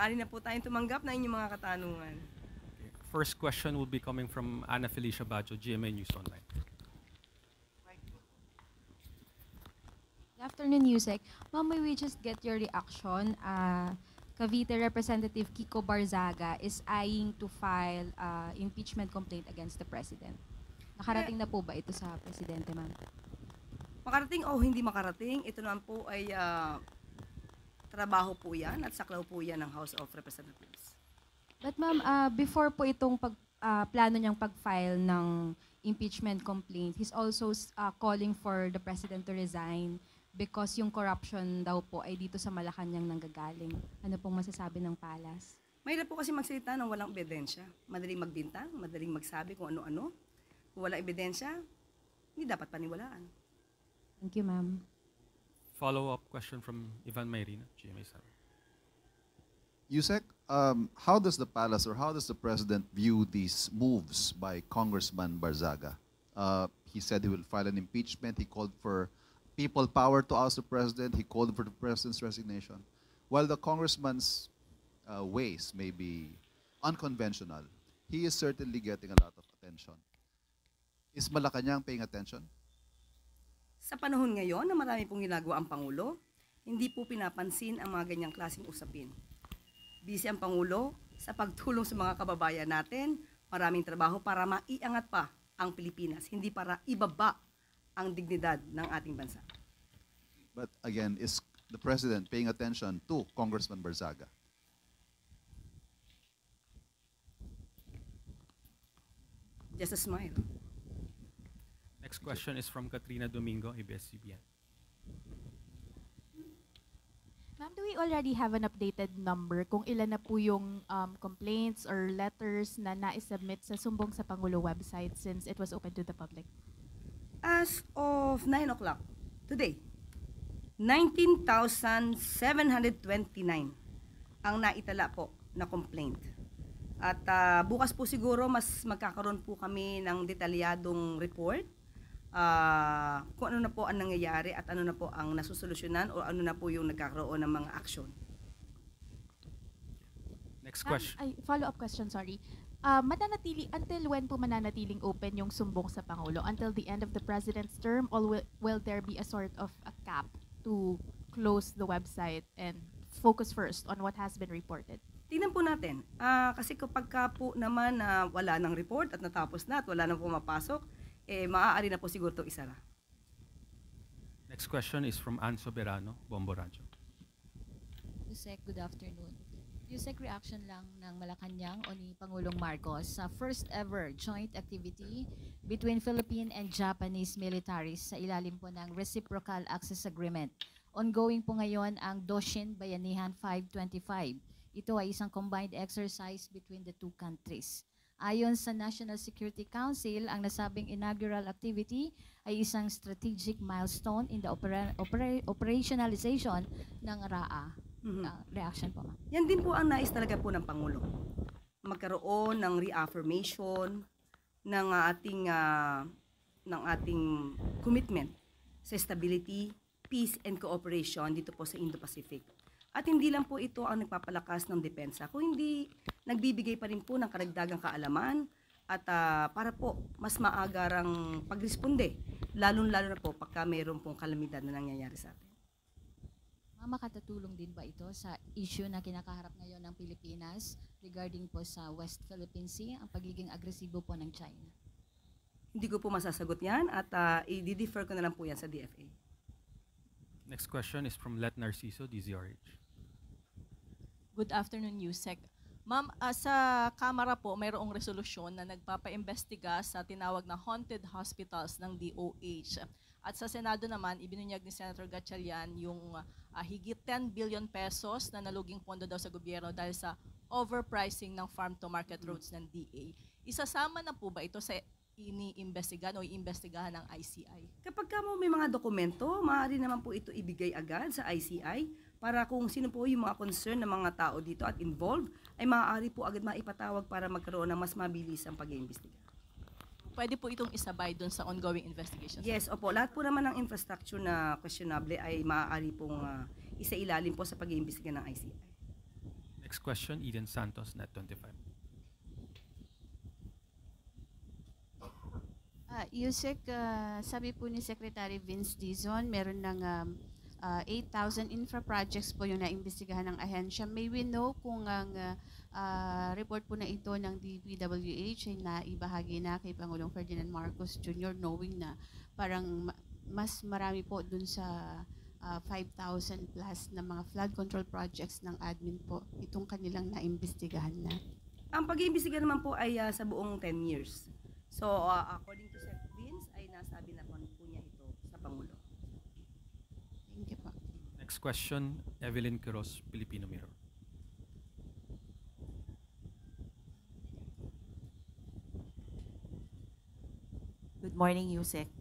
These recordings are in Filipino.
maaari na po tayong tumanggap na inyong mga katanungan. Okay. First question will be coming from Ana Felicia Bajo, GMA News Online. Good afternoon, Yusek. Ma'am, may we just get your reaction? Cavite Representative Kiko Barzaga is eyeing to file impeachment complaint against the President. Nakarating na po ba ito sa Presidente, ma'am? Makarating o hindi makarating, ito naman po ay trabaho po yan at saklaw po yan ng House of Representatives. But ma'am, before po itong plano niyang pag-file ng impeachment complaint, he's also calling for the President to resign because yung corruption daw po ay dito sa Malacanang nanggagaling. Ano pong masasabi ng Palas? Mahirap po kasi magsalita ng walang ebidensya. Madaling magbintang, madaling magsabi kung ano-ano. Kung walang ebidensya, hindi dapat paniwalaan. Thank you, ma'am. Follow-up question from Ivan Mayrina, GMA 7. Yusek, how does the palace or how does the president view these moves by Congressman Barzaga? He said he will file an impeachment. He called for people power to oust the president. He called for the president's resignation. While the congressman's ways may be unconventional, he is certainly getting a lot of attention. Is Malacanang paying attention? Sa panahon ngayon na marami pong ginagawa ang Pangulo, hindi po pinapansin ang mga ganyang klaseng usapin. Busy ang Pangulo sa pagtulong sa mga kababayan natin, maraming trabaho para maiangat pa ang Pilipinas, hindi para ibaba ang dignidad ng ating bansa. But again, is the president paying attention to Congressman Barzaga? Just a smile. Next question is from Katrina Domingo, ABS-CBN. Ma'am, do we already have an updated number kung ilan na po yung complaints or letters na na-submit sa Sumbong sa Pangulo website since it was open to the public? As of 9 o'clock today, 19,729 ang naitala po na complaint. At bukas po siguro mas magkakaroon po kami ng detalyadong report kung ano na po ang nangyayari at ano na po ang nasusolusyonan o ano na po yung nagkakaroon ng mga aksyon. Next question. Follow-up question, sorry. Until when po mananatiling open yung Sumbong sa Pangulo? Until the end of the President's term, or will there be a sort of a cap to close the website and focus first on what has been reported? Tingnan po natin. Kasi kapag po naman wala ng report at natapos na at wala nang pumapasok, maaari na po siguro ito isara. Next question is from Ann Soberano, Bombo Rancho. Yusek, good afternoon. Yusek, reaction lang ng Malacanang o ni Pangulong Marcos sa first ever joint activity between Philippine and Japanese militaries sa ilalim po ng Reciprocal Access Agreement. Ongoing po ngayon ang Doshin Bayanihan 525. Ito ay isang combined exercise between the two countries. Ayon sa National Security Council, ang nasabing inaugural activity ay isang strategic milestone in the operationalization ng RAA. Reaction po, ma'am. Yan din po ang nais talaga po ng Pangulo. Magkaroon ng reaffirmation ng ating commitment sa stability, peace and cooperation dito po sa Indo-Pacific. At hindi lang po ito ang nagpapalakas ng depensa, kung hindi nagbibigay pa rin po ng karagdagang kaalaman at para po mas maagarang pagresponde, lalong-lalo na po pagka mayroon pong kalamidad na nangyayari sa atin. Makatutulong din ba ito sa issue na kinakaharap ngayon ng Pilipinas regarding po sa West Philippine Sea, ang pagiging agresibo po ng China? Hindi ko po masasagot yan at i-defer ko na lang po yan sa DFA. Next question is from Let Narciso, DZRH. Good afternoon, Yusek. Ma'am, sa Kamara po, mayroong resolusyon na nagpapaimbestiga sa tinawag na haunted hospitals ng DOH. At sa Senado naman, ibinunyag ni Senator Gatchalian yung higit 10 billion pesos na naluging pondo daw sa gobyerno dahil sa overpricing ng farm-to-market roads ng DA. Isasama na po ba ito sa iniimbestigahan o iimbestigahan ng ICI? Kapag may mga dokumento, maaari naman po ito ibigay agad sa ICI para kung sino po yung mga concern ng mga tao dito at involved, ay maaari po agad maipatawag para magkaroon ng mas mabilis ang pag-iimbestiga. Pwede po itong isabay doon sa ongoing investigations? Yes, opo. Lahat po naman ng infrastructure na questionable ay maaari pong isailalim po sa pag-iimbestiga ng ICI. Next question, Eden Santos, Net 25. Yusek, sabi po ni Secretary Vince Dizon, meron ng 8,000 infra projects po yung naimbestigahan ng ahensya. May we know kung ang report po na ito ng DPWH ay naibahagi na kay Pangulong Ferdinand Marcos Jr. knowing na parang mas marami po dun sa 5,000 plus na mga flood control projects ng admin po itong kanilang naimbestigahan na. Ang pag-iimbestiga naman po ay sa buong 10 years. So, according to Sec Vince, ay nasabi na po niya ito sa Pangulo. Thank you po. Next question, Evelyn Quiroz, Filipino Mirror. Good morning, Yusek.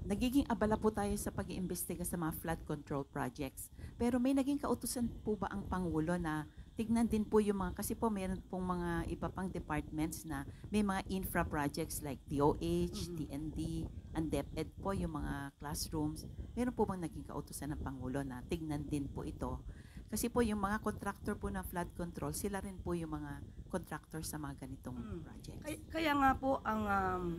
Nagiging abala po tayo sa pag-iimbestiga sa mga flood control projects. Pero may naging kautusan po ba ang Pangulo na tignan din po yung mga, kasi po mayroon pong mga iba pang departments na may mga infra projects like DOH, TND, and DepEd po, yung mga classrooms. Meron po bang naging kautusan ng Pangulo na tignan din po ito? Kasi po yung mga contractor po ng flood control, sila rin po yung mga contractor sa mga ganitong projects. Kaya nga po, ang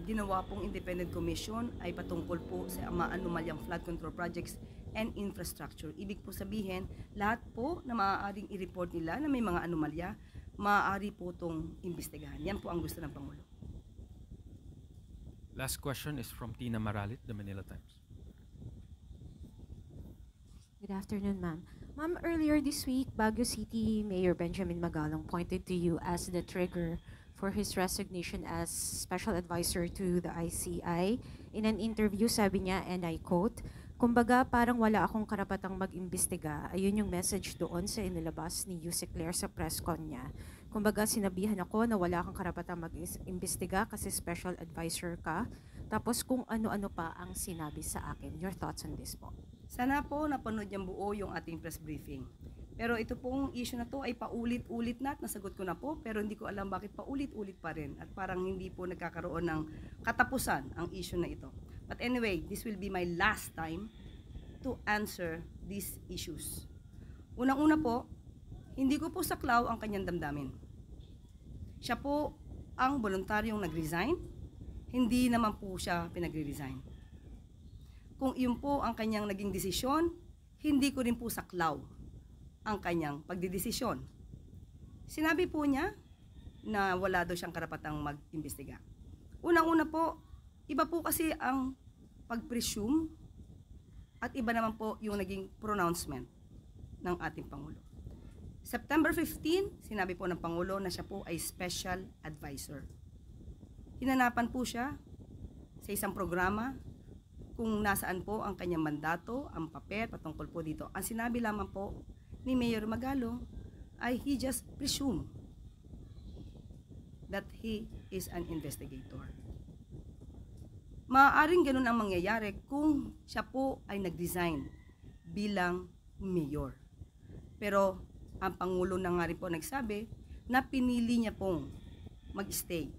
ginawa pong independent commission ay patungkol po sa mga anomalyang flood control projects and infrastructure. Ibig po sabihin, lahat po na maaaring i-report nila na may mga anomalya, maaari po itong imbestigahan. Yan po ang gusto ng Pangulo. Last question is from Tina Maralit, The Manila Times. Good afternoon, ma'am. Ma'am, earlier this week, Baguio City Mayor Benjamin Magalong pointed to you as the trigger for his resignation as Special Advisor to the ICI. In an interview, sabi niya, and I quote, "Kumbaga, parang wala akong karapatang mag-imbestiga." Ayun yung message doon sa inilabas ni Yusek Claire sa press con niya. Kumbaga, sinabihan ako na wala kang karapatang mag-imbestiga kasi Special Advisor ka. Tapos kung ano-ano pa ang sinabi sa akin. Your thoughts on this po? Sana po napanood niyang buo yung ating press briefing. Pero ito pong issue na to ay paulit-ulit na at nasagot ko na po, pero hindi ko alam bakit paulit-ulit pa rin at parang hindi po nagkakaroon ng katapusan ang issue na ito. But anyway, this will be my last time to answer these issues. Unang-una po, hindi ko po saklaw ang kanyang damdamin. Siya po ang voluntaryong nag-resign, hindi naman po siya pinagre-resign. Kung iyon po ang kanyang naging desisyon, hindi ko rin po saklaw ang kanyang pagdidesisyon. Sinabi po niya na wala daw siyang karapatang mag-imbestiga. Unang-una po, iba po kasi ang pag-presume at iba naman po yung naging pronouncement ng ating Pangulo. September 15, sinabi po ng Pangulo na siya po ay Special Advisor. Hinanapan po siya sa isang programa kung nasaan po ang kanyang mandato, ang papel patungkol po dito. Ang sinabi lamang po ni Mayor Magalong ay he just presumed that he is an investigator. Maaaring ganun ang mangyayari kung siya po ay nag-resign bilang mayor. Pero ang Pangulo na nga rin po nagsabi na pinili niya pong mag-stay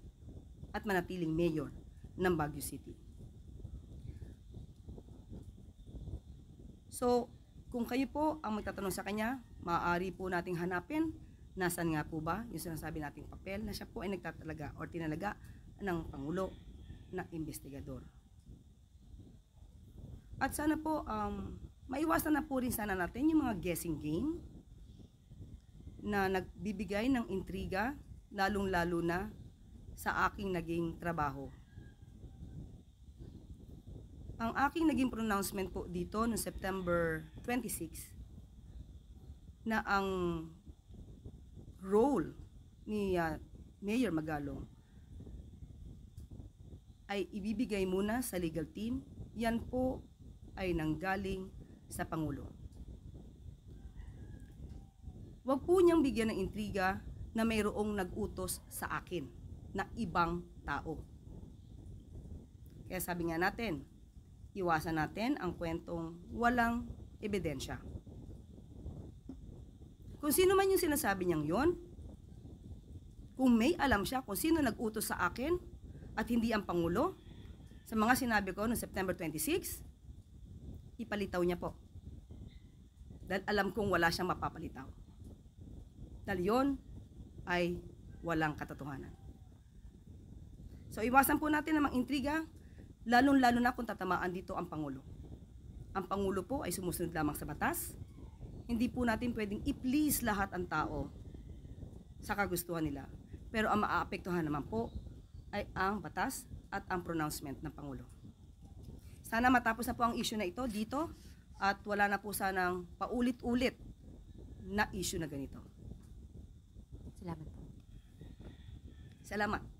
at manatiling mayor ng Baguio City. So, kung kayo po ang magtatanong sa kanya, maaari po nating hanapin nasan nga po ba yung sinasabi nating papel na siya po ay nagtatalaga o tinalaga ng Pangulo na investigador. At sana po, maiwasan na po rin sana natin yung mga guessing game na nagbibigay ng intriga, lalong-lalo na sa aking naging trabaho. Ang aking naging pronouncement po dito noong September 26 na ang role ni Mayor Magalong ay ibibigay muna sa legal team, yan po ay nanggaling sa Pangulo. Huwag po niyang bigyan ng intriga na mayroong nag-utos sa akin na ibang tao. Kaya sabi nga natin, iwasan natin ang kwentong walang ebidensya. Kung sino man yung sinasabi niyang yon, kung may alam siya kung sino nag-utos sa akin at hindi ang Pangulo, sa mga sinabi ko noong September 26, ipalitaw niya po. Dahil alam kong wala siyang mapapalitaw. Dahil yun ay walang katotohanan. So iwasan po natin ang mga intriga, lalong-lalo na kung tatamaan dito ang Pangulo. Ang Pangulo po ay sumusunod lamang sa batas. Hindi po natin pwedeng i-please lahat ang tao sa kagustuhan nila. Pero ang maaapektuhan naman po ay ang batas at ang pronouncement ng Pangulo. Sana matapos na po ang issue na ito dito at wala na po sanang paulit-ulit na issue na ganito. Salamat po. Salamat.